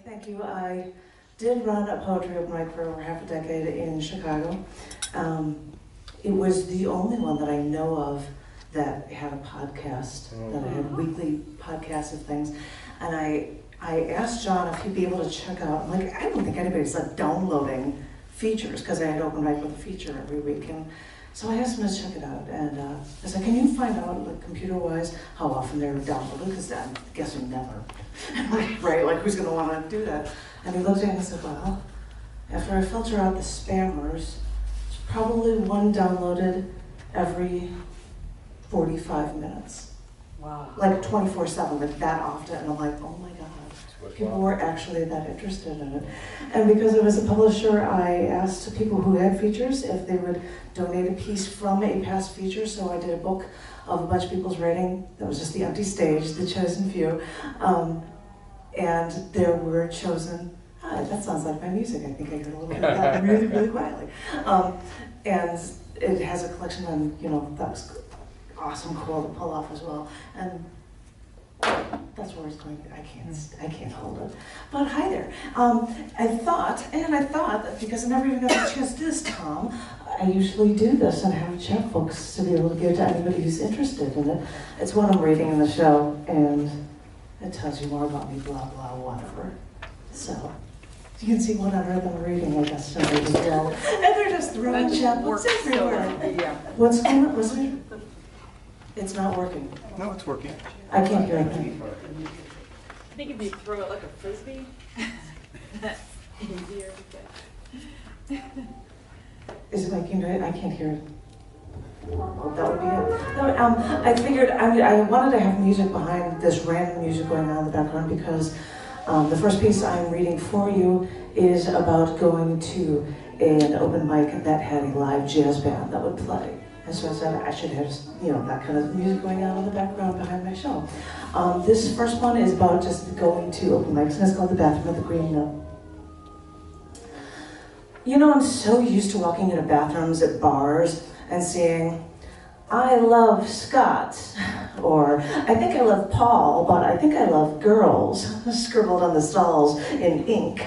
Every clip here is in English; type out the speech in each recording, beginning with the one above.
Thank you. I did run a poetry open mic for over half a decade in Chicago. It was the only one that I know of that had a podcast, that I had weekly podcasts of things. And I asked John if he'd be able to check out, like, I don't think anybody's like downloading features, because I had open mic with a feature every week. And so I asked him to check it out, and I said, can you find out, like, computer-wise, how often they're downloaded? Because I'm guessing never, right? Like, who's going to want to do that? And he looked at it and said, well, after I filter out the spammers, it's probably one downloaded every 45 minutes. Wow. Like 24/7, like that often. And I'm like, oh my God. People were actually that interested in it. And because I was a publisher, I asked people who had features if they would donate a piece from a past feature. So I did a book of a bunch of people's writing. That was just the empty stage, the chosen few. And there were chosen, that sounds like my music. I think I heard a little bit of that really, really quietly. And it has a collection, and that was awesome, cool to pull off as well. And that's where it's going. I can't hold it. But hi there. I thought that because I never even got a chance to do this, Tom, I usually do this and have chapbooks to be able to give to anybody who's interested in it. It's what I'm reading in the show, and it tells you more about me, blah, blah, whatever. So, you can see what on earth I'm reading, I guess, somebody as well. And they're just throwing chapbooks everywhere. So, yeah. What's going on? What's it? It's not working. No, it's working. I can't hear anything. I think if you throw it like a frisbee, that's easier to get. Is it making noise? I can't hear it. Oh, that would be it. No, I figured I wanted to have music behind this random music going on in the background because the first piece I'm reading for you is about going to an open mic that had a live jazz band that would play. And so I said I should have, that kind of music going on in the background behind my show. This first one is about just going to open mics, and it's called The Bathroom at the Green Mill. I'm so used to walking into bathrooms at bars and seeing, I love Scott, or I think I love Paul, but I think I love girls, scribbled on the stalls in ink.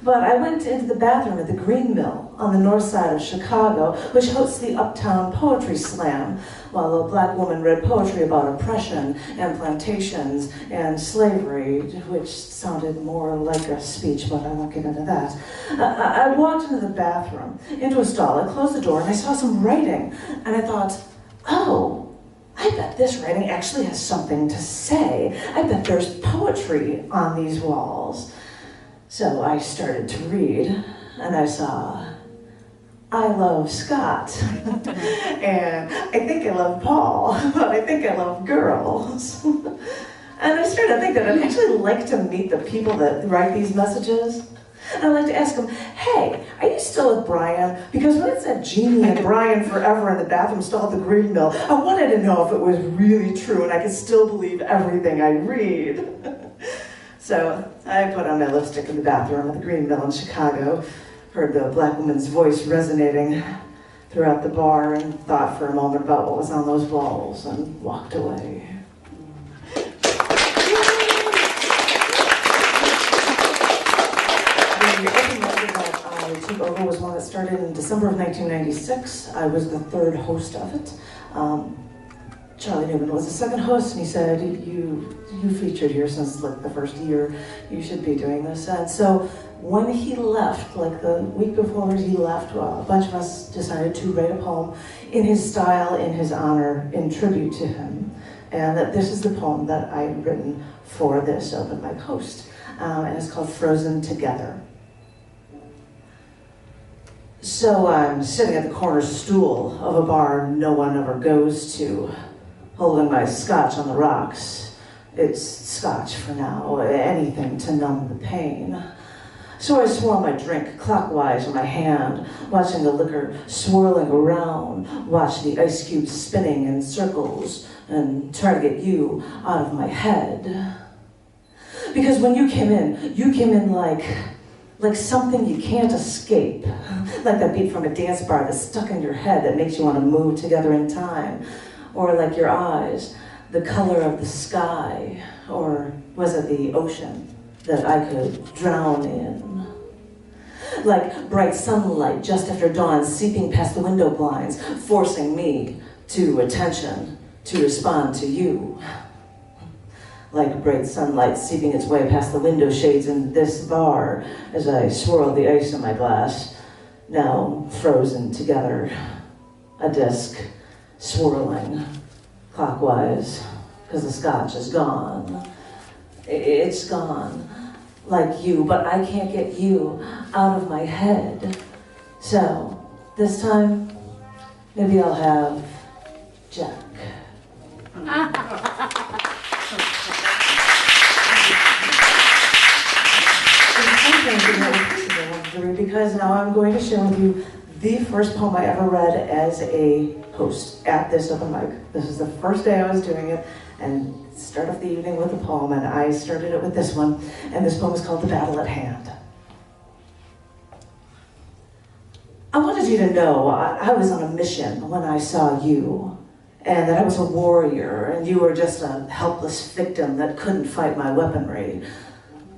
But I went into the bathroom at the Green Mill on the north side of Chicago, which hosts the Uptown Poetry Slam, while a black woman read poetry about oppression and plantations and slavery, which sounded more like a speech, but I won't get into that. I walked into the bathroom, into a stall, I closed the door, and I saw some writing, and I thought, oh, I bet this writing actually has something to say. I bet there's poetry on these walls. So I started to read, and I saw, I love Scott, and I think I love Paul, but I think I love girls. And I started to think that I'd actually like to meet the people that write these messages. And I'd like to ask them, hey, are you still with Brian? Because when it said Jeannie and Brian forever in the bathroom stall at the Green Mill, I wanted to know if it was really true and I could still believe everything I read. So I put on my lipstick in the bathroom at the Green Mill in Chicago, heard the black woman's voice resonating throughout the bar, and thought for a moment about what was on those walls, and walked away. The open mic that I took over was one that started in December of 1996. I was the third host of it. Charlie Newman was the second host, and he said, you featured here since like the first year, you should be doing this. And so when he left, like the week before he left, a bunch of us decided to write a poem in his style, in his honor, in tribute to him. And that this is the poem that I had written for this open mic host. And it's called Frozen Together. So I'm sitting at the corner stool of a bar no one ever goes to, holding my scotch on the rocks. It's scotch for now, anything to numb the pain. So I swirl my drink clockwise in my hand, watching the liquor swirling around, watch the ice cubes spinning in circles, and try to get you out of my head. Because when you came in like something you can't escape, like that beat from a dance bar that's stuck in your head that makes you want to move together in time. Or like your eyes, the color of the sky, or was it the ocean? that I could drown in. Like bright sunlight just after dawn seeping past the window blinds, forcing me to attention, to respond to you. Like bright sunlight seeping its way past the window shades in this bar as I swirled the ice in my glass, now frozen together, a disc swirling clockwise, because the scotch is gone. It's gone, like you, but I can't get you out of my head. So, this time, maybe I'll have Jack. Because now I'm going to share with you the first poem I ever read as a host at this open mic. This is the first day I was doing it, and start off the evening with a poem, and I started it with this one, and this poem is called The Battle at Hand. I wanted you to know I was on a mission when I saw you, and that I was a warrior, and you were just a helpless victim that couldn't fight my weaponry,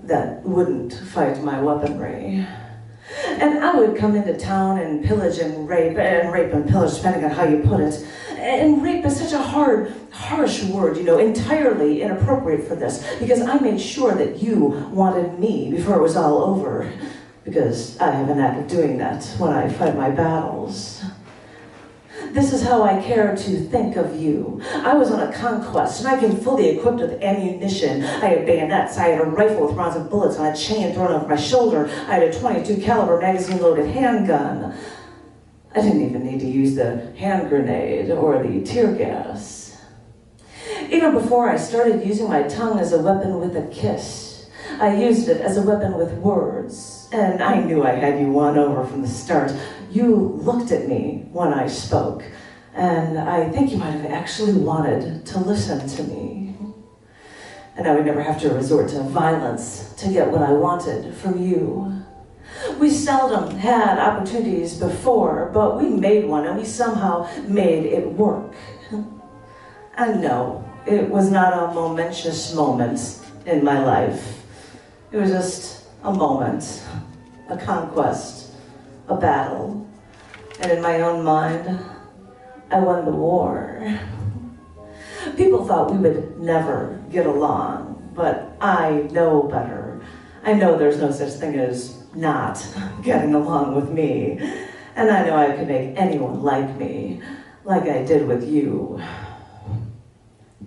that wouldn't fight my weaponry. And I would come into town and pillage and rape and pillage, depending on how you put it. And rape is such a harsh word, entirely inappropriate for this, because I made sure that you wanted me before it was all over, because I have a knack of doing that when I fight my battles. This is how I care to think of you. I was on a conquest, and I came fully equipped with ammunition. I had bayonets, I had a rifle with rounds of bullets on a chain thrown over my shoulder. I had a .22 caliber magazine-loaded handgun. I didn't even need to use the hand grenade or the tear gas. Even before I started using my tongue as a weapon with a kiss, I used it as a weapon with words, and I knew I had you won over from the start. You looked at me when I spoke, and I think you might have actually wanted to listen to me. And I would never have to resort to violence to get what I wanted from you. We seldom had opportunities before, but we made one, and we somehow made it work. And no, it was not a momentous moment in my life. It was just a moment, a conquest, a battle. And in my own mind, I won the war. People thought we would never get along, but I know better. I know there's no such thing as not getting along with me. And I know I could make anyone like me, like I did with you.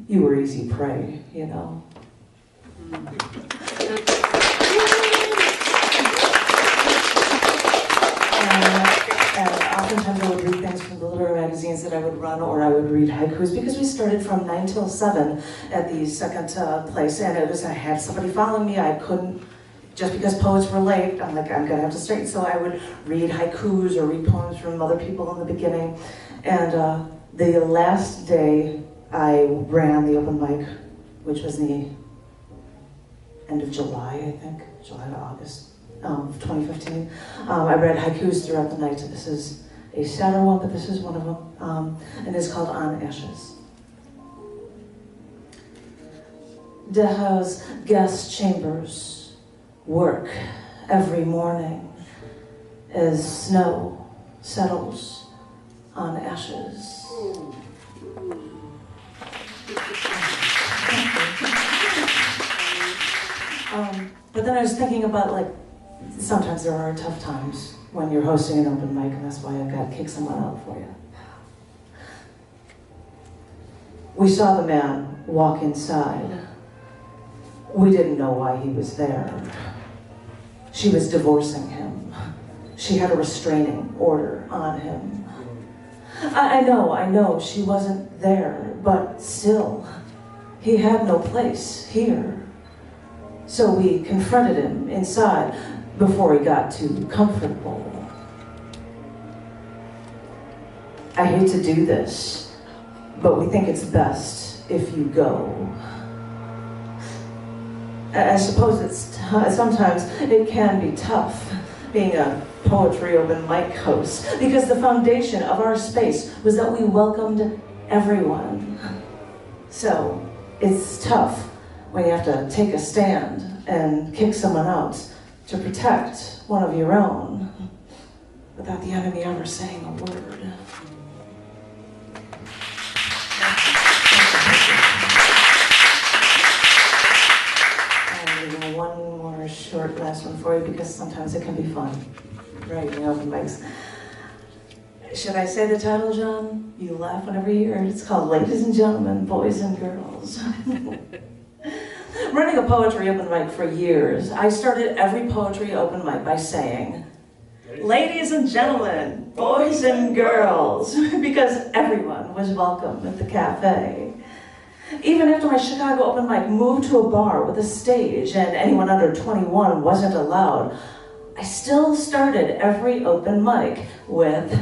You were easy prey, And oftentimes I would read things from the literary magazines that I would run, or I would read haikus, because we started from 9 till 7 at the second place, and I had somebody following me. I couldn't, just because poets were late, I'm like, I'm gonna have to straighten, so I would read haikus or read poems from other people in the beginning. And the last day I ran the open mic, which was the end of July, I think, July to August. 2015. I read haikus throughout the night. This is a sadder one, but this is one of them, and it's called On Ashes. Deha's guest chambers work every morning as snow settles on ashes. But then I was thinking about, sometimes there are tough times when you're hosting an open mic, and that's why I've got to kick someone out for you. We saw the man walk inside. We didn't know why he was there. She was divorcing him. She had a restraining order on him. I know, she wasn't there, but still, he had no place here. So we confronted him inside before he got too comfortable. I hate to do this, but we think it's best if you go. I suppose sometimes it can be tough being a poetry open mic host, because the foundation of our space was that we welcomed everyone. So it's tough when you have to take a stand and kick someone out to protect one of your own without the enemy ever saying a word. I'm leaving one more short last one for you because sometimes it can be fun, right, in open mics. Should I say the title, John? You laugh whenever you hear it. It's called Ladies and Gentlemen, Boys and Girls. Running a poetry open mic for years, I started every poetry open mic by saying, ladies and gentlemen, boys and girls, because everyone was welcome at the cafe. Even after my Chicago open mic moved to a bar with a stage and anyone under 21 wasn't allowed, I still started every open mic with,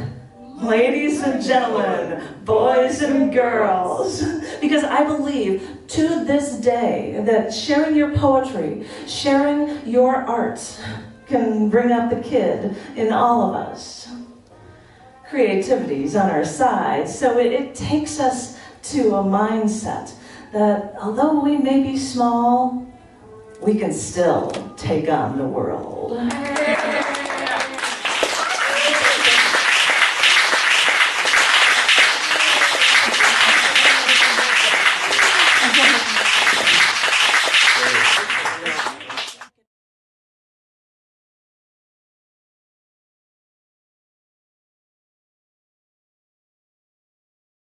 ladies and gentlemen, boys and girls, because I believe to this day that sharing your poetry, sharing your art can bring out the kid in all of us. Creativity's on our side, so it takes us to a mindset that although we may be small, we can still take on the world.